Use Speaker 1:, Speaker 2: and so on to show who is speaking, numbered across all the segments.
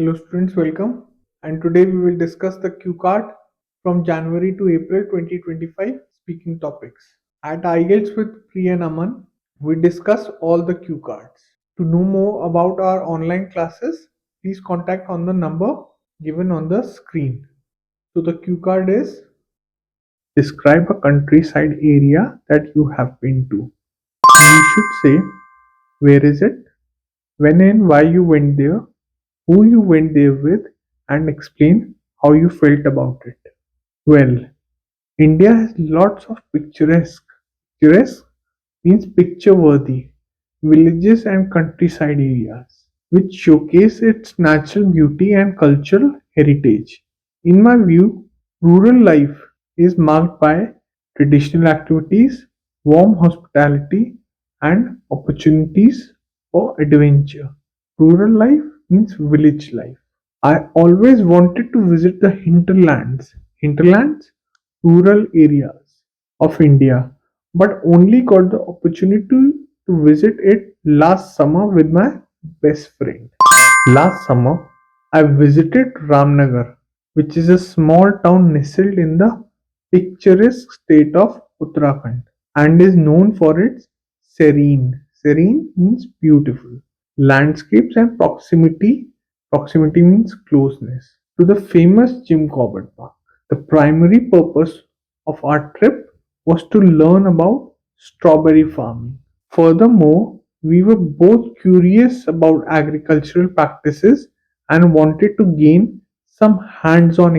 Speaker 1: Hello students, welcome. And today we will discuss the Q card from January to April 2025 speaking topics. At IELTS with Pri and Aman, we discuss all the Q cards. To know more about our online classes, please contact on the number given on the screen. So the Q card is: describe a countryside area that you have been to. You should say where is it, when and why you went there, who you went there with, and explain how you felt about it. Well, India has lots of picturesque means picture worthy villages and countryside areas which showcase its natural beauty and cultural heritage. In my view, rural life is marked by traditional activities, warm hospitality, and opportunities for adventure. Rural life means village life. I always wanted to visit the hinterlands, rural areas of India, but only got the opportunity to visit it last summer with my best friend. Last summer, I visited Ramnagar, which is a small town nestled in the picturesque state of Uttarakhand and is known for its serene means beautiful landscapes and proximity means closeness to the famous Jim Corbett Park. The primary purpose of our trip was to learn about strawberry farming. Furthermore, we were both curious about agricultural practices and wanted to gain some hands on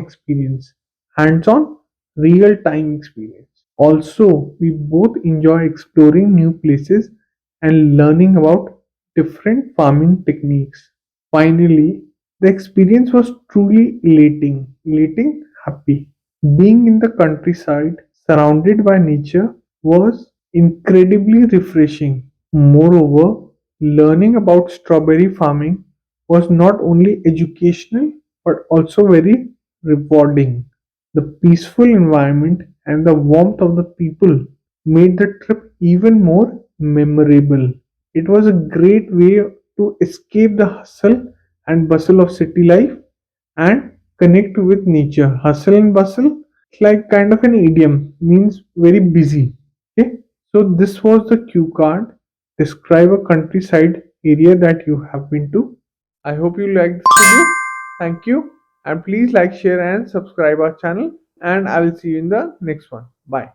Speaker 1: real time experience. Also, we both enjoy exploring new places and learning about different farming techniques. Finally, the experience was truly happy. Being in the countryside, surrounded by nature, was incredibly refreshing. Moreover, learning about strawberry farming was not only educational but also very rewarding. The peaceful environment and the warmth of the people made the trip even more memorable. It was a great way to escape the hustle and bustle of city life and connect with nature. Hustle and bustle, it's like kind of an idiom, means very busy. Okay, so this was the cue card. Describe a countryside area that you have been to. I hope you liked this video. Thank you, and please like, share, and subscribe our channel. And I will see you in the next one. Bye.